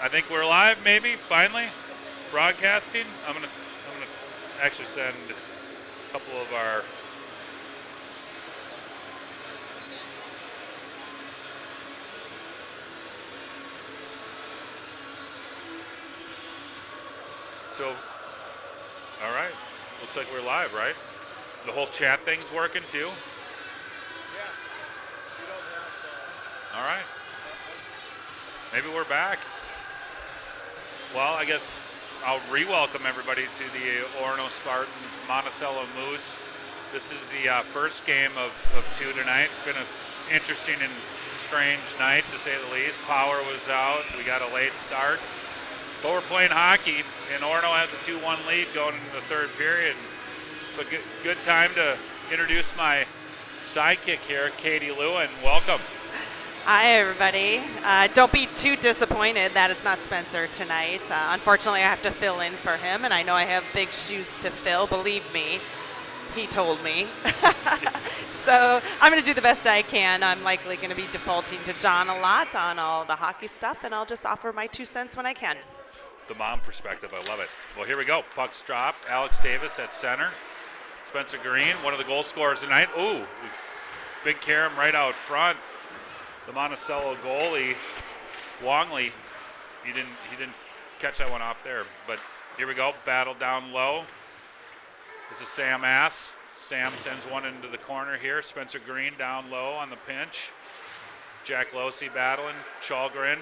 I think we're live, maybe, finally, broadcasting. I'm gonna actually send a couple of our all right, looks like we're live, right? The whole chat thing's working too? Yeah. We don't have all right. Maybe we're back. Well, I guess I'll re-welcome everybody to the Orono Spartans Monticello Moose. This is the first game of two tonight. It's been an interesting and strange night, to say the least. Power was out. We got a late start. But we're playing hockey, and Orono has a 2-1 lead going into the third period. So good time to introduce my sidekick here, Katie Lewin. Welcome. Hi, everybody. Don't be too disappointed that it's not Spencer tonight. Unfortunately, I have to fill in for him, and I know I have big shoes to fill. Believe me, he told me. So I'm going to do the best I can. I'm likely going to be defaulting to John a lot on all the hockey stuff, and I'll just offer my 2 cents when I can. The mom perspective, I love it. Well, here we go. Puck's dropped. Alex Davis at center. Spencer Green, one of the goal scorers tonight. Ooh, big carom right out front. The Monticello goalie, Wongley, he didn't catch that one off there. But here we go. Battle down low. This is Sam Ass. Sam sends one into the corner here. Spencer Green down low on the pinch. Jack Losey battling. Chalgren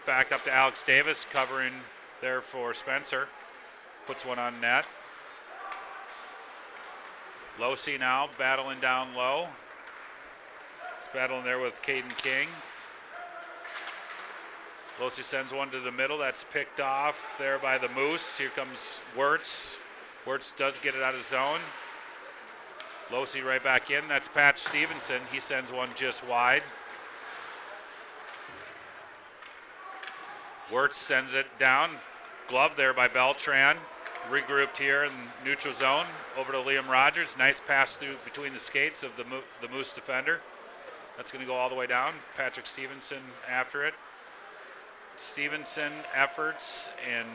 back up to Alex Davis, covering there for Spencer. Puts one on net. Losey now battling down low. He's battling there with Caden King. Losey sends one to the middle. That's picked off there by the Moose. Here comes Wirtz. Wirtz does get it out of zone. Losey right back in. That's Patch Stevenson. He sends one just wide. Wirtz sends it down. Glove there by Beltran. Regrouped here in neutral zone. Over to Liam Rogers. Nice pass through between the skates of the Moose defender. That's going to go all the way down. Patrick Stevenson after it. Stevenson efforts and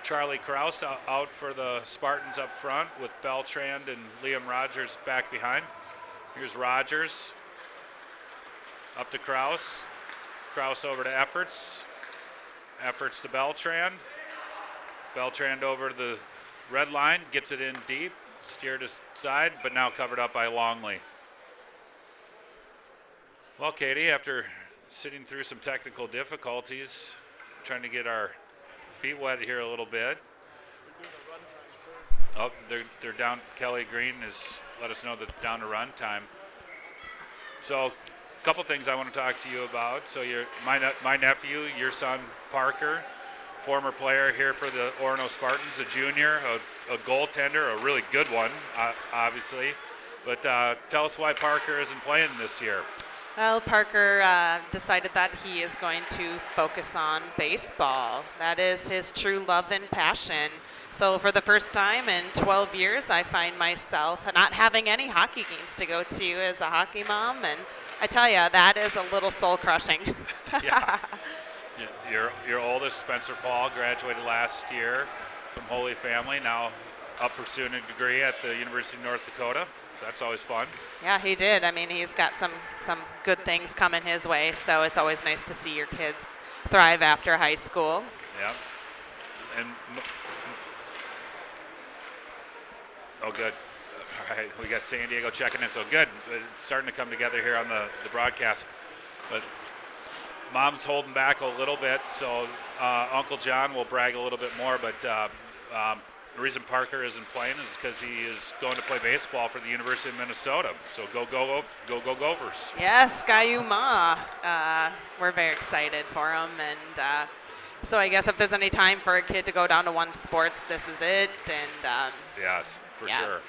Charlie Kraus out for the Spartans up front with Beltran and Liam Rogers back behind. Here's Rogers. Up to Kraus. Kraus over to Efforts. Efforts to Beltran. Beltran over to the red line, gets it in deep, steered aside, but now covered up by Longley. Well, Katie, after sitting through some technical difficulties, trying to get our feet wet here a little bit. Oh, they're down. Kelly Green has let us know that they're down to run time. So, a couple things I want to talk to you about. So, my nephew, your son Parker, former player here for the Orono Spartans, a junior, a goaltender, a really good one, obviously. But tell us why Parker isn't playing this year. Well, Parker decided that he is going to focus on baseball. That is his true love and passion. So for the first time in 12 years, I find myself not having any hockey games to go to as a hockey mom. And I tell you, that is a little soul-crushing. Yeah. Your oldest, Spencer Paul, graduated last year from Holy Family, now up pursuing a degree at the University of North Dakota. So that's always fun. Yeah, he did. I mean, he's got some good things coming his way, so it's always nice to see your kids thrive after high school. Yeah. And oh, good. All right, we got San Diego checking in, so good. It's starting to come together here on the broadcast. But Mom's holding back a little bit, so Uncle John will brag a little bit more, but the reason Parker isn't playing is because he is going to play baseball for the University of Minnesota. So go Gophers. Yes, Guyuma. We're very excited for him, and so I guess if there's any time for a kid to go down to one sports, this is it. And yes, for sure.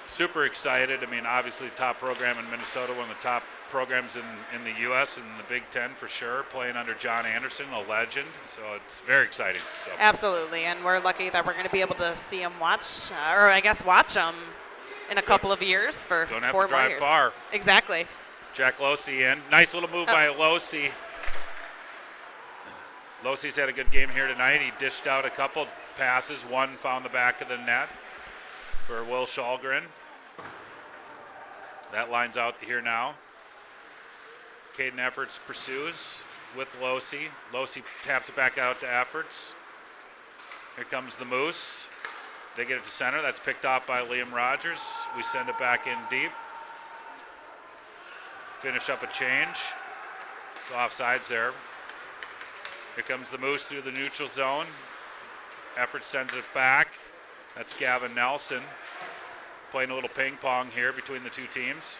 Super excited. I mean, obviously top program in Minnesota, one of the top programs in the U.S. and the Big Ten for sure, playing under John Anderson, a legend. So it's very exciting. So. Absolutely, and we're lucky that we're going to be able to see him watch him in a couple of years for 4 more years. Don't have to drive far. Exactly. Jack Losey in. Nice little move by Losey. Losey's had a good game here tonight. He dished out a couple passes. One found the back of the net for Will Shulgren. That lines out here now. Caden Efforts pursues with Losey. Losey taps it back out to Efforts. Here comes the Moose. They get it to center. That's picked off by Liam Rogers. We send it back in deep. Finish up a change. It's offsides there. Here comes the Moose through the neutral zone. Effort sends it back. That's Gavin Nelson playing a little ping pong here between the two teams.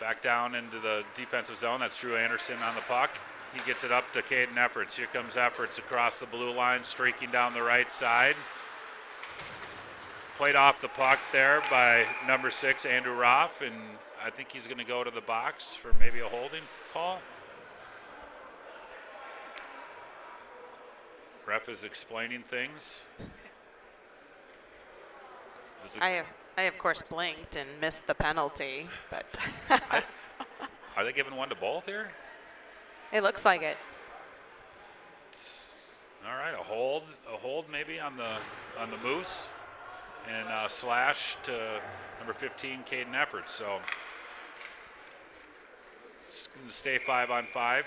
Back down into the defensive zone. That's Drew Anderson on the puck. He gets it up to Caden Efforts. Here comes Efforts across the blue line, streaking down the right side. Played off the puck there by number 6, Andrew Roth, and I think he's going to go to the box for maybe a holding call. Ref is explaining things. I of course blinked and missed the penalty, but Are they giving one to both here? it looks like it. All right, a hold maybe on the Moose, and a slash to number 15, Caden Efforts. So it's going to stay 5-on-5.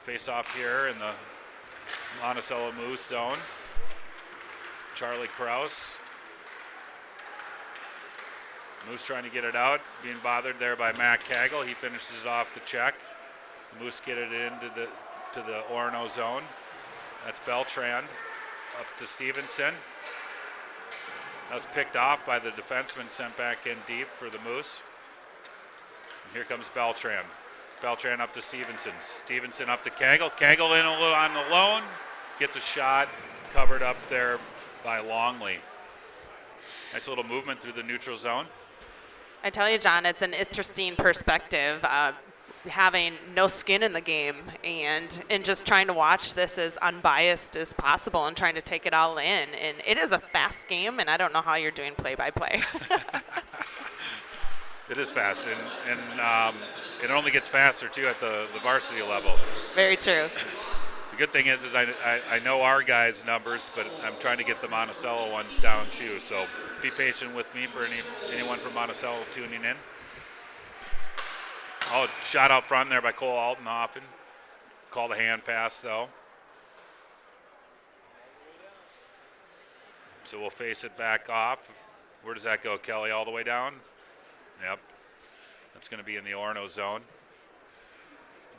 Face off here in the Monticello Moose zone. Charlie Kraus. Moose trying to get it out, being bothered there by Matt Cagle. He finishes it off the check. Moose get it into the Orono zone. That's Beltran up to Stevenson. That was picked off by the defenseman, sent back in deep for the Moose. And here comes Beltran. Beltran up to Stevenson. Stevenson up to Cagle. Cagle in a little on the lone. Gets a shot covered up there by Longley. Nice little movement through the neutral zone. I tell you, John, it's an interesting perspective, having no skin in the game and just trying to watch this as unbiased as possible and trying to take it all in. And it is a fast game, and I don't know how you're doing play-by-play. It is fast, and it only gets faster, too, at the varsity level. Very true. The good thing is I know our guys' numbers, but I'm trying to get the Monticello ones down, too. So be patient with me for anyone from Monticello tuning in. Oh, shot out front there by Cole Altenhofen. Called a hand pass, though. So we'll face it back off. Where does that go, Kelly? All the way down? Yep. That's going to be in the Orono zone.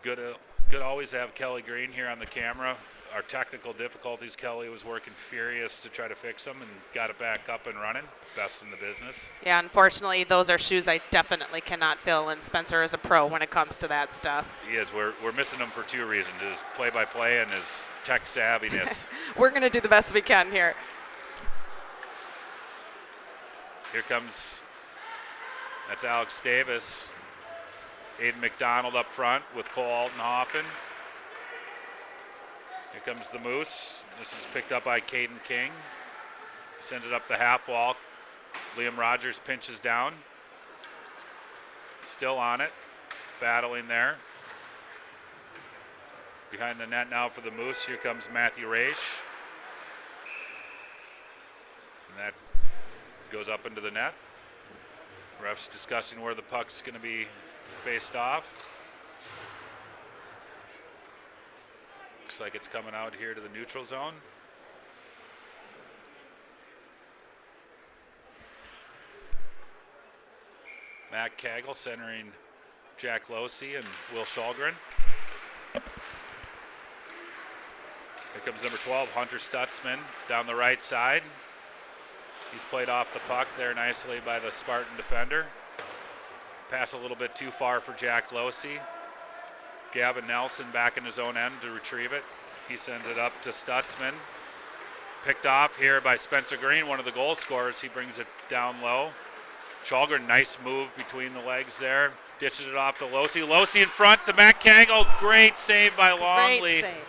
Good always have Kelly Green here on the camera. Our technical difficulties, Kelly was working furious to try to fix them and got it back up and running. Best in the business. Yeah, unfortunately, those are shoes I definitely cannot fill, and Spencer is a pro when it comes to that stuff. He is. We're missing him for two reasons: his play-by-play and his tech savviness. We're going to do the best we can here. Here comes, that's Alex Davis. Aiden McDonald up front with Cole Altenhofen. Here comes the Moose. This is picked up by Caden King. Sends it up the half wall. Liam Rogers pinches down. Still on it. Battling there. Behind the net now for the Moose. Here comes Matthew Raish. And that goes up into the net. Ref's discussing where the puck's going to be faced off. Looks like it's coming out here to the neutral zone. Matt Cagle centering Jack Losey and Will Shulgren. Here comes number 12, Hunter Stutzman, down the right side. He's played off the puck there nicely by the Spartan defender. Pass a little bit too far for Jack Losey. Gavin Nelson back in his own end to retrieve it. He sends it up to Stutzman. Picked off here by Spencer Green, one of the goal scorers. He brings it down low. Shulgren, nice move between the legs there. Ditches it off to Losey. Losey in front to Matt Cagle. Great save by Longley. Great save.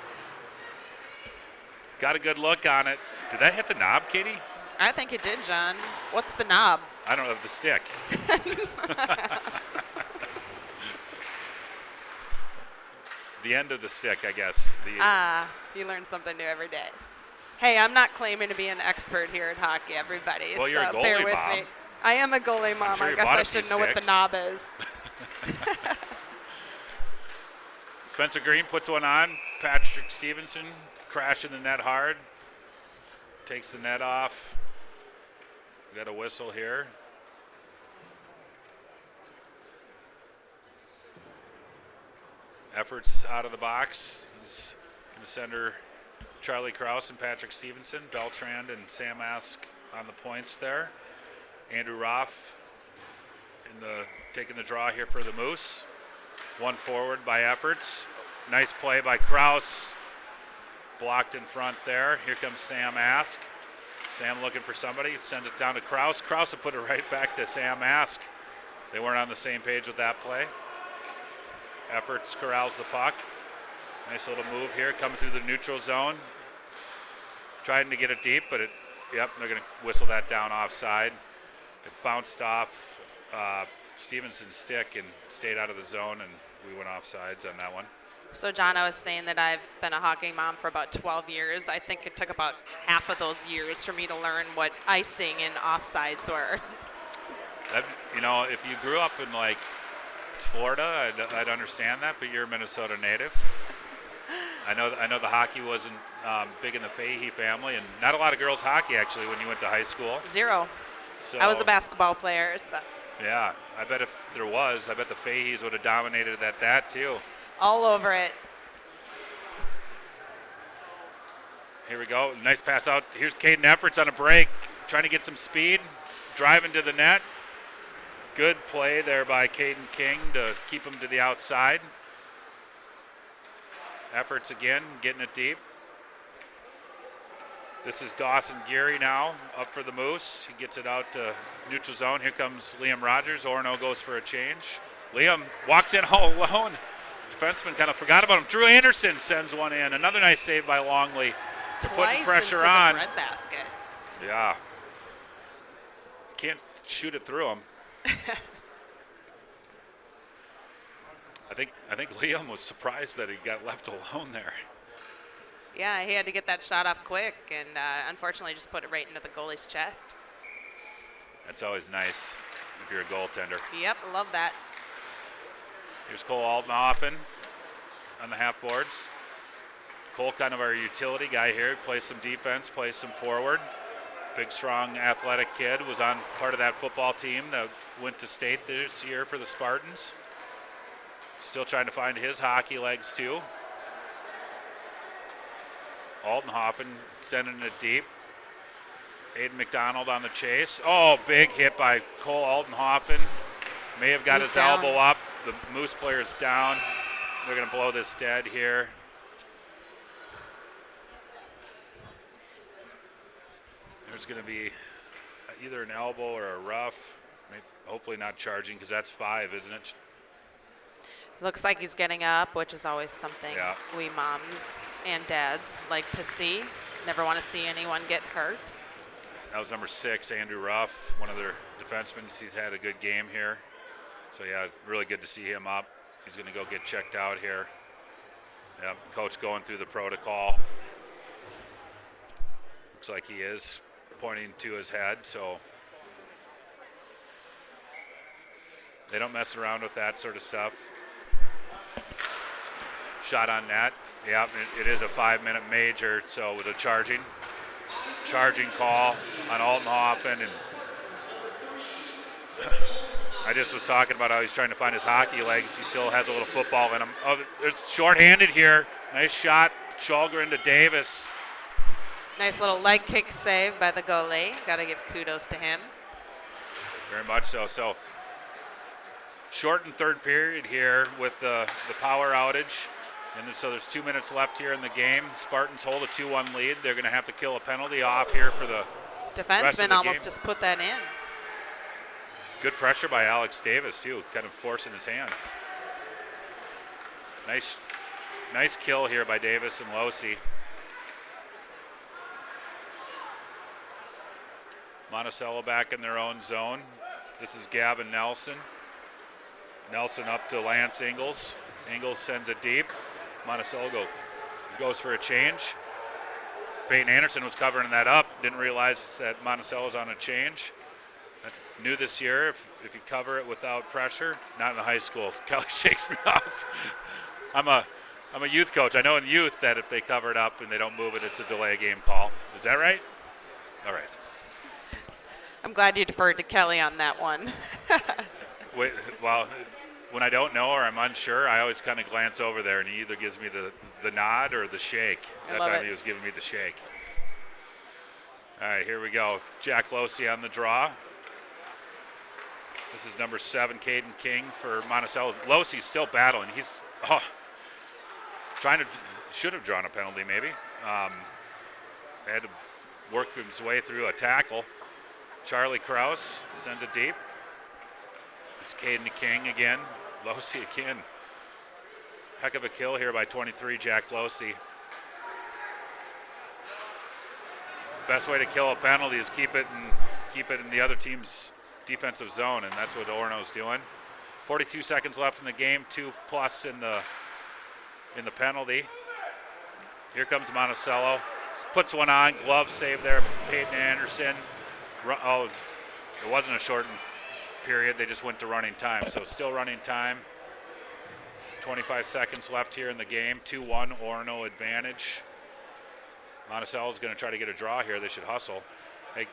Got a good look on it. Did that hit the knob, Katie? I think it did, John. What's the knob? I don't have the stick. The end of the stick, I guess. You learn something new every day. Hey, I'm not claiming to be an expert here at hockey, everybody. Well, you're a so goalie bear with mom. me. I am a goalie mom. sure I you guess bought I a few should know what the sticks. knob is. Spencer Green puts one on. Patrick Stevenson crashing the net hard. Takes the net off. We got a whistle here. Efforts out of the box. He's going to send her Charlie Kraus and Patrick Stevenson. Beltrand and Sam Ask on the points there. Andrew Roth taking the draw here for the Moose. One forward by Efforts. Nice play by Kraus. Blocked in front there. Here comes Sam Ask. Sam looking for somebody. Sends it down to Kraus. Kraus will put it right back to Sam Ask. They weren't on the same page with that play. Efforts corrals the puck. Nice little move here, coming through the neutral zone. Trying to get it deep, but they're going to whistle that down offside. It bounced off Stevenson's stick and stayed out of the zone, and we went offsides on that one. So, John, I was saying that I've been a hockey mom for about 12 years. I think it took about half of those years for me to learn what icing and offsides were. If you grew up in, like, Florida, I'd understand that, but you're a Minnesota native. I know the hockey wasn't big in the Fahey family, and not a lot of girls hockey, actually, when you went to high school. Zero. So, I was a basketball player. So. Yeah, I bet if there was, I bet the Faheys would have dominated at that, too. All over it. Here we go. Nice pass out. Here's Caden Efforts on a break, trying to get some speed, driving to the net. Good play there by Caden King to keep him to the outside. Efforts again, getting it deep. This is Dawson Geary now, up for the Moose. He gets it out to neutral zone. Here comes Liam Rogers. Orono goes for a change. Liam walks in all alone. Defenseman kind of forgot about him. Drew Anderson sends one in. Another nice save by Longley. To putting pressure into on. The breadbasket. Yeah. Can't shoot it through him. I think Liam was surprised that he got left alone there. Yeah, he had to get that shot off quick, and unfortunately just put it right into the goalie's chest. That's always nice if you're a goaltender. Yep, love that. Here's Cole Aldenhofen on the half boards. Cole, kind of our utility guy here, plays some defense, plays some forward. Big, strong, athletic kid, was on part of that football team that went to state this year for the Spartans. Still trying to find his hockey legs, too. Aldenhofen sending it deep. Aiden McDonald on the chase. Oh, big hit by Cole Aldenhofen. May have got his elbow up. The Moose player's down. They're going to blow this dead here. There's going to be either an elbow or a rough. Maybe, hopefully not charging, because that's 5, isn't it? Looks like he's getting up, which is always something Yeah. we moms and dads like to see. Never want to see anyone get hurt. That was number 6, Andrew Ruff, one of their defensemen. He's had a good game here. So, yeah, really good to see him up. He's going to go get checked out here. Yeah, coach going through the protocol. Looks like he is pointing to his head, so they don't mess around with that sort of stuff. Shot on net. Yeah, it is a 5-minute major, so with a charging call on Aldenhofen, and I just was talking about how he's trying to find his hockey legs. He still has a little football in him. Oh, it's shorthanded here. Nice shot, Shulgren to Davis. Nice little leg kick save by the goalie. Got to give kudos to him. Very much so. So shortened third period here with the power outage. And so there's 2 minutes left here in the game. Spartans hold a 2-1 lead. They're going to have to kill a penalty off here for the defenseman almost just put that in. Good pressure by Alex Davis, too, kind of forcing his hand. Nice kill here by Davis and Losi. Monticello back in their own zone. This is Gavin Nelson. Nelson up to Lance Ingalls. Ingalls sends it deep. Monticello goes for a change. Peyton Anderson was covering that up. Didn't realize that Monticello was on a change. New this year, if you cover it without pressure, not in the high school. Kelly shakes me off. I'm a youth coach. I know in youth that if they cover it up and they don't move it, it's a delay game call. Is that right? All right. I'm glad you deferred to Kelly on that one. Wait, well, when I don't know or I'm unsure, I always kind of glance over there, and he either gives me the nod or the shake. I That love time it. he was giving me the shake. All right, here we go. Jack Losey on the draw. This is number 7, Caden King for Monticello. Losey's still battling. He's should have drawn a penalty maybe. Had to work his way through a tackle. Charlie Kraus sends it deep. It's Caden King again. Losey again. Heck of a kill here by 23, Jack Losey. Best way to kill a penalty is keep it in the other team's defensive zone, and that's what Orono's doing. 42 seconds left in the game, 2+ in the penalty. Here comes Monticello. Puts one on, glove save there, Peyton Anderson. It wasn't a shortened period, they just went to running time. So still running time. 25 seconds left here in the game, 2-1 Orono advantage. Monticello's going to try to get a draw here. They should hustle. Hey,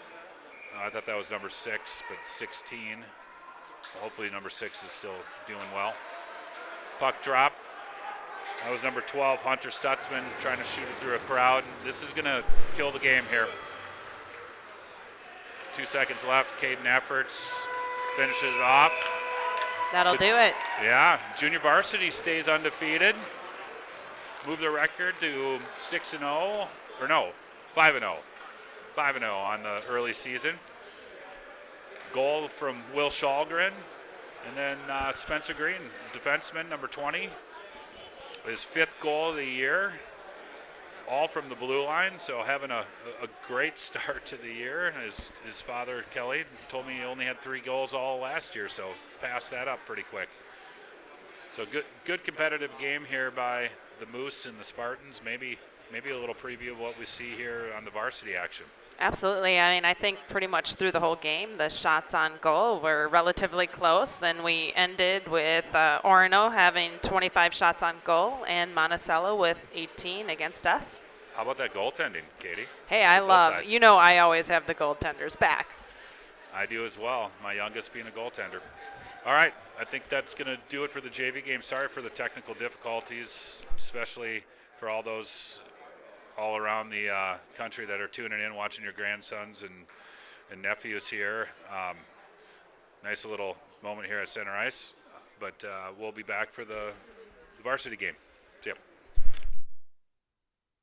I thought that was number 6, but 16. Well, hopefully number 6 is still doing well. Puck drop. That was number 12, Hunter Stutzman, trying to shoot it through a crowd. This is going to kill the game here. 2 seconds left. Caden Efforts finishes it off. That'll do it. Yeah, Junior Varsity stays undefeated. Move the record to 6-0, or no, 5-0. 5-0 on the early season. Goal from Will Shallgren. And then Spencer Green, defenseman, number 20. His 5th goal of the year. All from the blue line, so having a great start to the year. His father, Kelly, told me he only had 3 goals all last year, so passed that up pretty quick. So good competitive game here by the Moose and the Spartans. Maybe a little preview of what we see here on the varsity action. Absolutely. I mean, I think pretty much through the whole game, the shots on goal were relatively close, and we ended with Orono having 25 shots on goal and Monticello with 18 against us. How about that goaltending, Katie? Hey, I love, sides. I always have the goaltenders back. I do as well, my youngest being a goaltender. All right, I think that's going to do it for the JV game. Sorry for the technical difficulties, especially for all those all around the country that are tuning in, watching your grandsons and nephews here. Nice little moment here at center ice, but we'll be back for the varsity game. See ya.